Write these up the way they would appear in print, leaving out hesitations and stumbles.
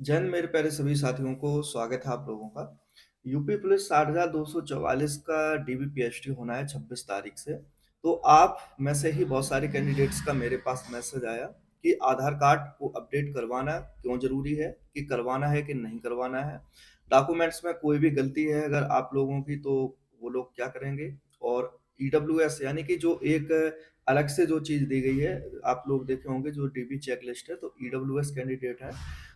जैन मेरे प्यारे सभी साथियों को स्वागत है आप लोगों का। यूपी पुलिस 60,244 का डीबीपीएसटी होना है 26 तारीख से। तो आप में से ही बहुत सारे कैंडिडेट्स का मेरे पास मैसेज आया कि आधार कार्ड को अपडेट करवाना क्यों जरूरी है, कि करवाना है कि नहीं करवाना है। डॉक्यूमेंट्स में कोई भी गलती है अगर आप लोगों की तो वो लोग क्या करेंगे। और ईडब्ल्यूएस यानी कि जो एक अलग से जो चीज दी गई है, आप लोग देखे होंगे जो डीबी चेक लिस्ट है, तो ईडब्ल्यूएस कैंडिडेट है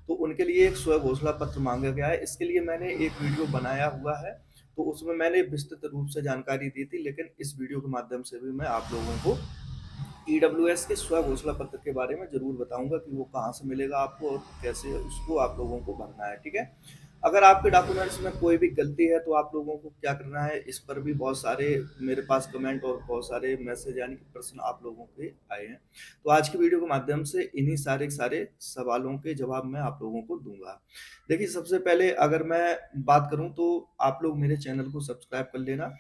तो उनके लिए एक स्व घोषणा पत्र मांगा गया है। इसके लिए मैंने एक वीडियो बनाया हुआ है, तो उसमें मैंने विस्तृत रूप से जानकारी दी थी, लेकिन इस वीडियो के माध्यम से भी मैं आप लोगों को ईडब्ल्यूएस के स्व घोषणा पत्र के बारे में जरूर बताऊंगा कि वो कहाँ से मिलेगा आपको और कैसे उसको आप लोगों को भरना है। ठीक है। अगर आपके डॉक्यूमेंट्स में कोई भी गलती है तो आप लोगों को क्या करना है, इस पर भी बहुत सारे मेरे पास कमेंट और बहुत सारे मैसेज यानी कि प्रश्न आप लोगों के आए हैं। तो आज की वीडियो के माध्यम से इन्हीं सारे सारे सवालों के जवाब मैं आप लोगों को दूंगा। देखिए, सबसे पहले अगर मैं बात करूं तो आप लोग मेरे चैनल को सब्सक्राइब कर लेना।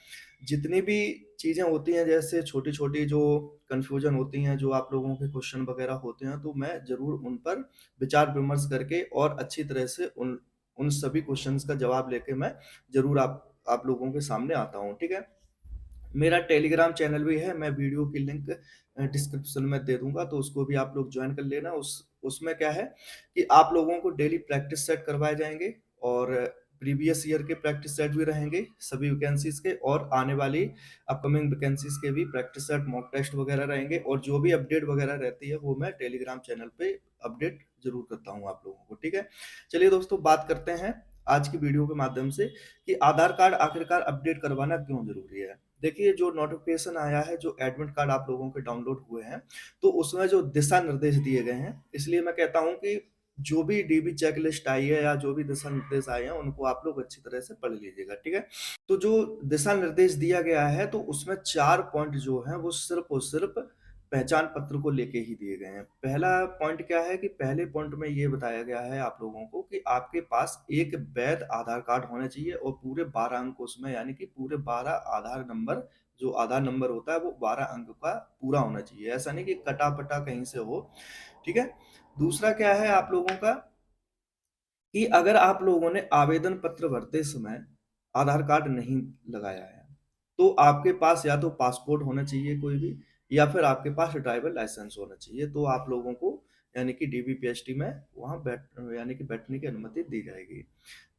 जितनी भी चीजें होती हैं, जैसे छोटी छोटी जो कंफ्यूजन होती हैं, जो आप लोगों के क्वेश्चन वगैरह होते हैं, तो मैं जरूर उन पर विचार विमर्श करके और अच्छी तरह से उन उन सभी क्वेश्चंस का जवाब लेके मैं जरूर आप लोगों के सामने आता हूँ। ठीक है। मेरा टेलीग्राम चैनल भी है, मैं वीडियो की लिंक डिस्क्रिप्शन में दे दूंगा, तो उसको भी आप लोग ज्वाइन कर लेना। उसमें क्या है कि आप लोगों को डेली प्रैक्टिस सेट करवाए जाएंगे और प्रीवियस ईयर के प्रैक्टिस सेट भी रहेंगे सभी वैकेंसीज के, और आने वाली अपकमिंग वैकेंसीज के भी प्रैक्टिस सेट, मॉक टेस्ट वगैरह रहेंगे, और जो भी अपडेट वगैरह रहती है वो मैं टेलीग्राम चैनल पे अपडेट जरूर करता हूँ आप लोगों को। ठीक है। चलिए दोस्तों, बात करते हैं आज की वीडियो के माध्यम से कि आधार कार्ड आखिरकार अपडेट करवाना क्यों जरूरी है। देखिए, जो नोटिफिकेशन आया है, जो एडमिट कार्ड आप लोगों के डाउनलोड हुए हैं, तो उसमें जो दिशा निर्देश दिए गए हैं, इसलिए मैं कहता हूं कि जो भी डीबी चेक लिस्ट आई है या जो भी दिशा निर्देश आए हैं उनको आप लोग अच्छी तरह से पढ़ लीजिएगा। ठीक है। तो जो दिशा निर्देश दिया गया है, तो उसमें 4 पॉइंट जो हैं वो सिर्फ और सिर्फ पहचान पत्र को लेके ही दिए गए हैं। पहला पॉइंट क्या है कि पहले पॉइंट में ये बताया गया है आप लोगों को कि आपके पास एक वैध आधार कार्ड होना चाहिए और पूरे 12 अंक उसमें, यानी कि पूरे 12 आधार नंबर, जो आधार नंबर होता है वो 12 अंक का पूरा होना चाहिए। ऐसा नहीं कि कटा पटा कहीं से हो। ठीक है। दूसरा क्या है आप लोगों का कि अगर आप लोगों ने आवेदन पत्र भरते समय आधार कार्ड नहीं लगाया है, तो आपके पास या तो पासपोर्ट होना चाहिए कोई भी, या फिर आपके पास ड्राइवर लाइसेंस होना चाहिए, तो आप लोगों को यानी कि डीबीपीएसटी में वहां यानी कि बैठने की अनुमति दी जाएगी।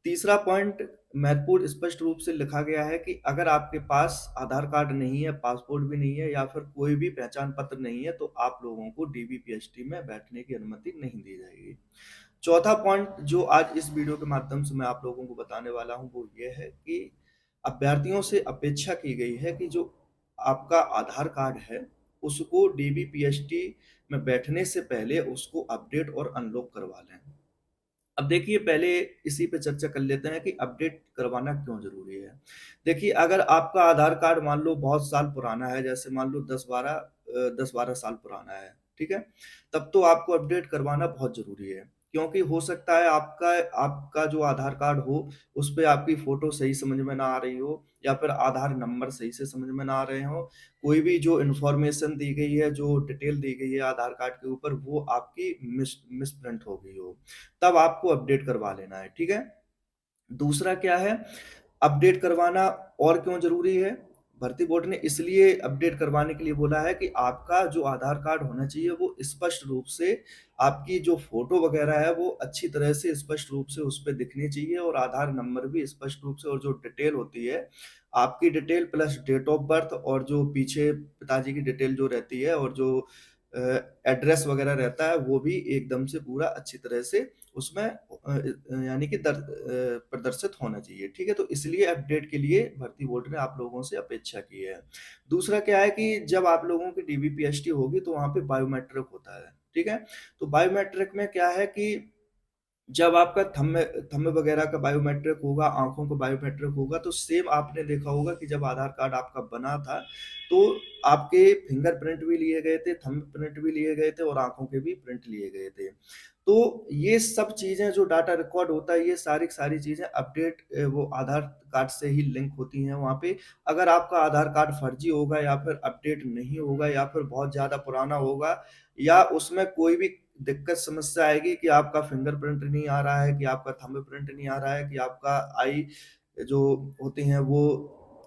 तीसरा पॉइंट महत्वपूर्ण, स्पष्ट रूप से लिखा गया है कि अगर आपके पास आधार कार्ड नहीं है, पासपोर्ट भी नहीं है, या फिर कोई भी पहचान पत्र नहीं है, तो आप लोगों को डीबीपीएसटी में बैठने की अनुमति नहीं दी जाएगी। चौथा पॉइंट जो आज इस वीडियो के माध्यम से मैं आप लोगों को बताने वाला हूं वो ये है कि अभ्यर्थियों से अपेक्षा की गई है कि जो आपका आधार कार्ड है उसको डीबीपीएसटी में बैठने से पहले उसको अपडेट और अनलॉक करवा लें। अब देखिए, पहले इसी पे चर्चा कर लेते हैं कि अपडेट करवाना क्यों ज़रूरी है। देखिए, अगर आपका आधार कार्ड मान लो बहुत साल पुराना है, जैसे मान लो 10-12 साल पुराना है, ठीक है? तब तो आपको अपडेट करवाना बहुत ज़रूरी है, क्योंकि हो सकता है आपका आपका जो आधार कार्ड हो, उसपे आपकी फ़ोटो सही समझ में ना आ रही हो, या फिर आधार नंबर सही से समझ में ना आ रहे हों। कोई भी जो इन्फॉर्मेशन दी गई है, जो डिटेल दी गई है आधार कार्ड के ऊपर, वो आपकी मिसप्रिंट हो गई हो। तब आपको अपडेट करवा लेना है। ठीक है। दूसरा क्या है, अपडेट करवाना और क्यों जरूरी है। भर्ती बोर्ड ने इसलिए अपडेट करवाने के लिए बोला है कि आपका जो आधार कार्ड होना चाहिए वो स्पष्ट रूप से, आपकी जो फोटो वगैरह है वो अच्छी तरह से स्पष्ट रूप से उस पर दिखनी चाहिए, और आधार नंबर भी स्पष्ट रूप से, और जो डिटेल होती है आपकी detail plus date of birth, और जो पीछे पिताजी की डिटेल जो रहती है, और जो एड्रेस वगैरह रहता है वो भी एकदम से पूरा अच्छी तरह से उसमें यानी कि प्रदर्शित होना चाहिए। ठीक है। तो इसलिए अपडेट के लिए भर्ती बोर्ड ने आप लोगों से अपेक्षा की है। दूसरा क्या है कि जब आप लोगों की डीबीपीएसटी होगी तो वहां पे बायोमेट्रिक होता है। ठीक है। तो बायोमेट्रिक में क्या है कि जब आपका थंब थंब वगैरह का बायोमेट्रिक होगा, आँखों का बायोमेट्रिक होगा, तो सेम आपने देखा होगा कि जब आधार कार्ड आपका बना था, तो आपके फिंगरप्रिंट भी लिए गए थे, थंब प्रिंट भी लिए गए थे, और आँखों के भी प्रिंट लिए गए थे। तो ये सब चीज़ें जो डाटा रिकॉर्ड होता है, ये सारी की सारी चीज़ें अपडेट वो आधार कार्ड से ही लिंक होती हैं वहाँ पे। अगर आपका आधार कार्ड फर्जी होगा, या फिर अपडेट नहीं होगा, या फिर बहुत ज़्यादा पुराना होगा, या उसमें कोई भी दिक्कत समस्या आएगी कि आपका फिंगरप्रिंट नहीं आ रहा है, कि आपका थंबप्रिंट नहीं आ रहा है, कि आपका आई जो होती हैं वो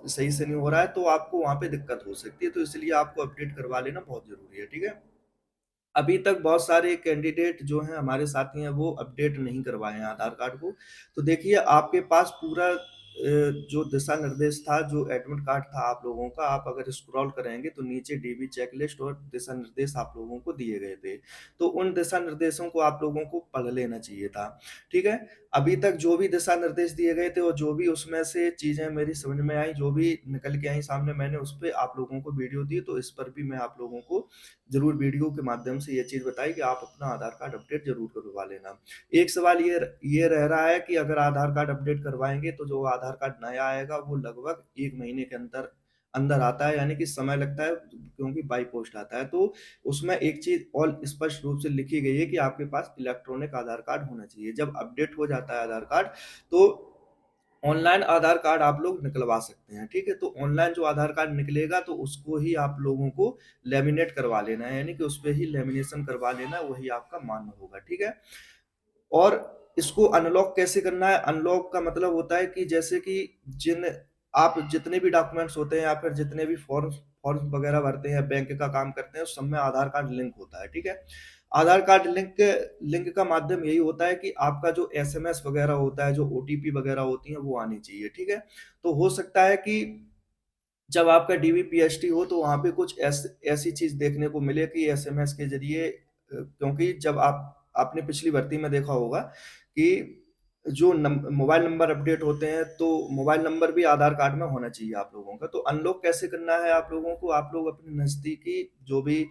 सही से नहीं हो रहा है, तो आपको वहाँ पे दिक्कत हो सकती है। तो इसलिए आपको अपडेट करवा लेना बहुत ज़रूरी है, ठीक है? अभी तक बहुत सारे कैंडिडेट जो हैं हमारे साथी हैं वो अपडेट नहीं करवाए हैं आधार कार्ड को। तो देखिए आपके पास पूरा जो दिशा निर्देश था, जो एडमिट कार्ड था आप लोगों का, आप अगर स्क्रॉल करेंगे तो नीचे डीबी चेकलिस्ट और दिशा निर्देश आप लोगों को दिए गए थे। तो उन दिशा निर्देशों को आप लोगों को पढ़ लेना चाहिए था, ठीक है? अभी तक जो भी दिशा निर्देश दिए गए थे और जो भी उसमें से चीज़ें मेरी समझ में आई, जो भी निकल के आई सामने, मैंने उस पे आप लोगों को वीडियो दी, तो इस पर भी मैं आप लोगों को ज़रूर वीडियो के माध्यम से ये चीज़ बताई कि आप अपना आधार कार्ड अपडेट ज़रूर करवा लेना। एक सवाल ये रह रहा है कि अगर आधार कार्ड अपडेट करवाएँगे तो जो आधार कार्ड नया आएगा वो लगभग 1 महीने के अंदर अंदर आता है, यानी कि समय लगता है क्योंकि बाई पोस्ट आता है। तो उसमें एक चीज़ और स्पष्ट रूप से लिखी गई है कि आपके पास इलेक्ट्रॉनिक आधार कार्ड होना चाहिए। जब अपडेट हो जाता है आधार कार्ड तो ऑनलाइन आधार कार्ड आप लोग निकलवा सकते हैं, ठीक है? तो ऑनलाइन जो आधार कार्ड निकलेगा तो उसको ही आप लोगों को लैमिनेट करवा लेना है, यानी कि उसपे ही लैमिनेशन करवा लेना है, वही आपका मान्य होगा, ठीक है? और इसको अनलॉक कैसे करना है? अनलॉक का मतलब होता है कि जैसे कि जिन आप जितने भी डॉक्यूमेंट्स होते हैं या फिर जितने भी फॉर्म्स फॉर्म्स वगैरह भरते हैं, बैंक का काम करते हैं, उस सब में आधार कार्ड लिंक होता है, ठीक है? आधार कार्ड लिंक लिंक का माध्यम यही होता है कि आपका जो एसएमएस वगैरह होता है, जो ओटीपी वगैरह होती हैं, वो आनी चाहिए, ठीक है? तो हो सकता है कि जब आपका डीबीपीएसटी हो तो वहाँ पे कुछ ऐसी चीज़ देखने को मिले कि एसएमएस के ज़रिए क्योंकि जब आपने पिछली भर्ती में देखा होगा कि जो मोबाइल नंबर अपडेट होते हैं तो मोबाइल नंबर भी आधार कार्ड में होना चाहिए आप लोगों का। तो अनलॉक कैसे करना है आप लोगों को? आप लोग अपने नज़दीकी जो भी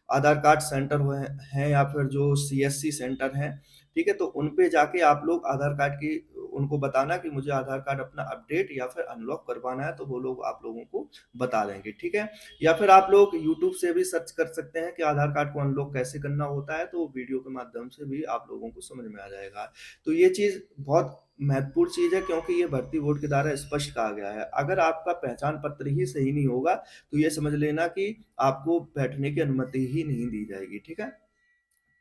आधार कार्ड सेंटर हुए हैं या फिर जो सीएससी सेंटर हैं, ठीक है? तो उन पे जाके आप लोग आधार कार्ड की उनको बताना कि मुझे आधार कार्ड अपना अपडेट या फिर अनलॉक करवाना है, तो वो लोग आप लोगों को बता देंगे, ठीक है? या फिर आप लोग यूट्यूब से भी सर्च कर सकते हैं कि आधार कार्ड को अनलॉक कैसे करना होता है, तो वीडियो के माध्यम से भी आप लोगों को समझ में आ जाएगा। तो ये चीज़ बहुत महत्वपूर्ण चीज़ है क्योंकि ये भर्ती बोर्ड के द्वारा स्पष्ट कहा गया है। अगर आपका पहचान पत्र ही सही नहीं होगा, तो ये समझ लेना कि आपको बैठने की अनुमति ही नहीं दी जाएगी, ठीक है?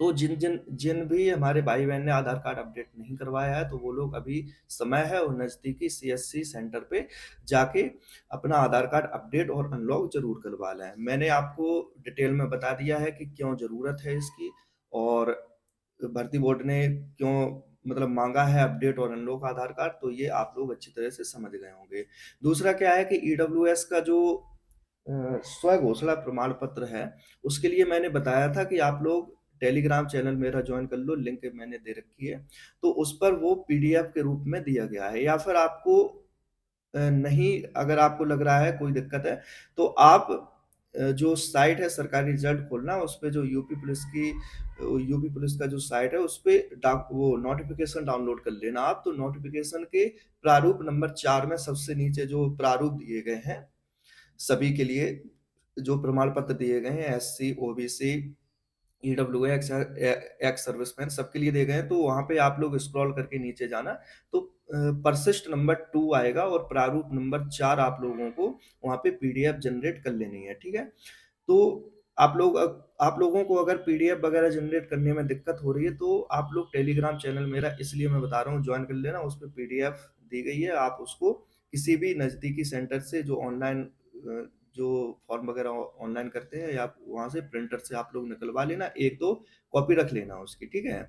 तो जिन भी हमारे भाई-बहन ने आधार कार्ड अपडेट नहीं करवाया है, तो वो लोग अभी समय है और नज़दीकी सीएससी सेंटर पे जाके अपना आधार कार्ड अपडेट और अनलॉक ज़रूर करवा लें। मैंने आपको डिटेल में बता दिया है कि क्यों ज़रूरत है इसकी और भर्ती बोर्ड ने क्यों मतलब माँगा है अपडेट और अनलॉक आधार कार्ड, तो ये आप लोग अच्छी तरह से समझ गए होंगे। दूसरा क्या है कि ईडब्ल्यूएस का जो स्वघोषणा प्रमाण पत्र है, उसके लिए मैंने बताया था कि आप लोग टेलीग्राम चैनल मेरा जॉइन कर लो, लिंक मैंने दे रखी है। तो उस पर वो पीडीएफ के रूप में दिया गया है या फिर आपको नहीं अगर आपको लग रहा है कोई दिक्कत है, तो आप जो साइट है सरकारी रिजल्ट खोलना, उस पे जो यूपी पुलिस का जो साइट है, उस पे वो नोटिफ़िकेशन डाउनलोड कर लेना आप। तो नोटिफ़िकेशन के प्रारूप नंबर 4 में सबसे नीचे जो प्रारूप दिए गए हैं सभी के लिए जो प्रमाण पत्र दिए गए हैं एससी, ओबीसी, ईडब्ल्यूए, एक्स सर्विसमैन सबके लिए दिए गए हैं, तो वहाँ पे आप लोग स्क्रॉल करके नीचे जाना, तो परिशिष्ट नंबर 2 आएगा और प्रारूप नंबर 4 आप लोगों को वहाँ पे पीडीएफ जनरेट कर लेनी है, ठीक है? तो आप लोगों को अगर पीडीएफ वगैरह जनरेट करने में दिक्कत हो रही है, तो आप लोग टेलीग्राम चैनल मेरा इसलिए मैं बता रहा हूँ जॉइन कर लेना, उसपे पीडीएफ दी गई है, आप उसको किसी भी नज़दीकी सेंटर से जो ऑनलाइन जो फॉर्म वगैरह ऑनलाइन करते हैं या वहाँ से प्रिंटर से आप लोग निकलवा लेना, 1-2 कॉपी रख लेना उसकी, ठीक है?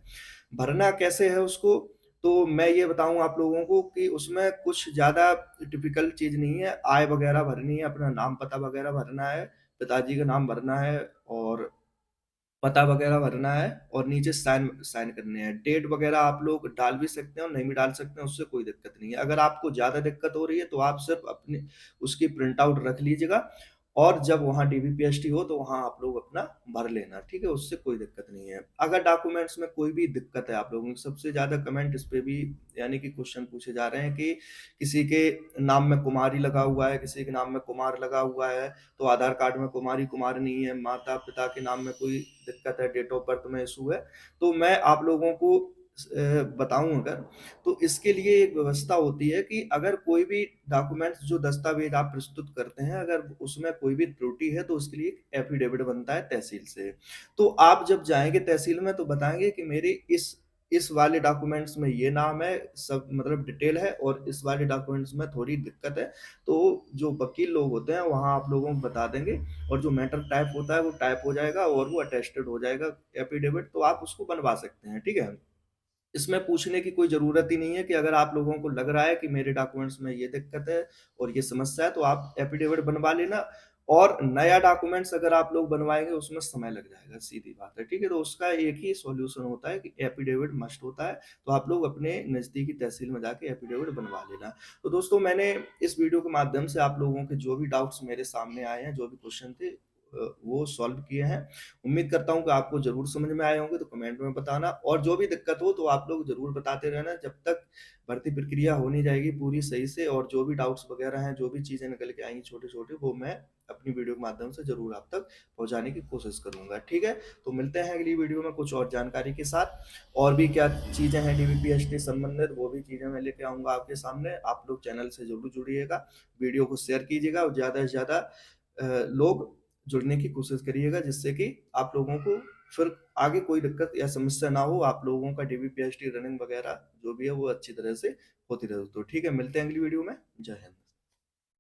भरना कैसे है उसको, तो मैं ये बताऊँ आप लोगों को कि उसमें कुछ ज़्यादा टिपिकल चीज़ नहीं है, आय वगैरह भरनी है, अपना नाम पता वगैरह भरना है, पिताजी का नाम भरना है और पता वगैरह भरना है और नीचे साइन साइन करने हैं। डेट वगैरह आप लोग डाल भी सकते हैं और नहीं भी डाल सकते हैं, उससे कोई दिक्कत नहीं है। अगर आपको ज़्यादा दिक्कत हो रही है, तो आप सिर्फ़ अपनी उसकी प्रिंट आउट रख लीजिएगा और जब वहाँ डीबीपीएसटी हो, तो वहाँ आप लोग अपना भर लेना, ठीक है? उससे कोई दिक्कत नहीं है। अगर डॉक्यूमेंट्स में कोई भी दिक्कत है आप लोगों की, सबसे ज़्यादा कमेंट इस पे भी यानी कि क्वेश्चन पूछे जा रहे हैं कि किसी के नाम में कुमारी लगा हुआ है, किसी के नाम में कुमार लगा हुआ है, तो आधार कार्ड में कुमारी कुमार नहीं है, माता-पिता के नाम में कोई दिक्कत है, डेट ऑफ बर्थ में इश्यू है, तो मैं आप लोगों को बताऊँ अगर, तो इसके लिए एक व्यवस्था होती है कि अगर कोई भी डॉक्यूमेंट्स जो दस्तावेज़ आप प्रस्तुत करते हैं, अगर उसमें कोई भी त्रुटि है, तो उसके लिए एक एफ़िडेविट बनता है तहसील से। तो आप जब जाएँगे तहसील में तो बताएँगे कि मेरे इस वाले डॉक्यूमेंट्स में ये नाम है, सब मतलब डिटेल है और इस वाले डॉक्यूमेंट्स में थोड़ी दिक्कत है। तो जो वकील लोग होते हैं, वहाँ आप लोगों को बता देंगे और जो मैटर टाइप होता है, वो टाइप हो जाएगा और वो अटेस्टेड हो जाएगा एफ़िडेविट, तो आप उसको बनवा सकते हैं, ठीक है? इसमें पूछने की कोई ज़रूरत ही नहीं है कि अगर आप लोगों को लग रहा है कि मेरे डॉक्यूमेंट्स में ये दिक्कत है और ये समस्या है, तो आप एफ़िडेविट बनवा लेना और नया डॉक्यूमेंट्स अगर आप लोग बनवाएँगे, उसमें समय लग जाएगा, सीधी बात है, ठीक है? तो उसका एक ही सॉल्यूशन होता है कि एफ़िडेविट मस्ट होता है, तो आप लोग अपने नज़दीकी तहसील में जाके एफ़िडेविट बनवा लेना। तो दोस्तों, मैंने इस वीडियो के माध्यम से आप लोगों के जो भी डाउट्स मेरे सामने आए हैं, जो भी क्वेश्चन थे वो सॉल्व किए हैं। उम्मीद करता हूँ कि आपको ज़रूर समझ में आए होंगे, तो कमेंट में बताना और जो भी दिक्कत हो तो आप लोग ज़रूर बताते रहना जब तक भर्ती प्रक्रिया हो नहीं जाएगी पूरी सही से, और जो भी डाउट्स वगैरह हैं, जो भी चीज़ें निकल के आएँगी छोटी-छोटी, वो मैं अपनी वीडियो के माध्यम से ज़रूर आप तक पहुँचाने की कोशिश करूँगा, ठीक है? तो मिलते हैं अगली वीडियो में कुछ और जानकारी के साथ। और भी क्या चीज़ें हैं डीबीपीएसटी से संबंधित, वो भी चीज़ें मैं लेके आऊँगा आपके सामने। आप लोग चैनल से ज़रूर जुड़िएगा, वीडियो को शेयर कीजिएगा और ज़्यादा से ज़्यादा लोग जुड़ने की कोशिश करिएगा, जिससे कि आप लोगों को फिर आगे कोई दिक्कत या समस्या ना हो, आप लोगों का डीबीपीएसटी रनिंग वगैरह जो भी है वो अच्छी तरह से होती रहे। तो ठीक है, मिलते हैं अगली वीडियो में। जय हिंद।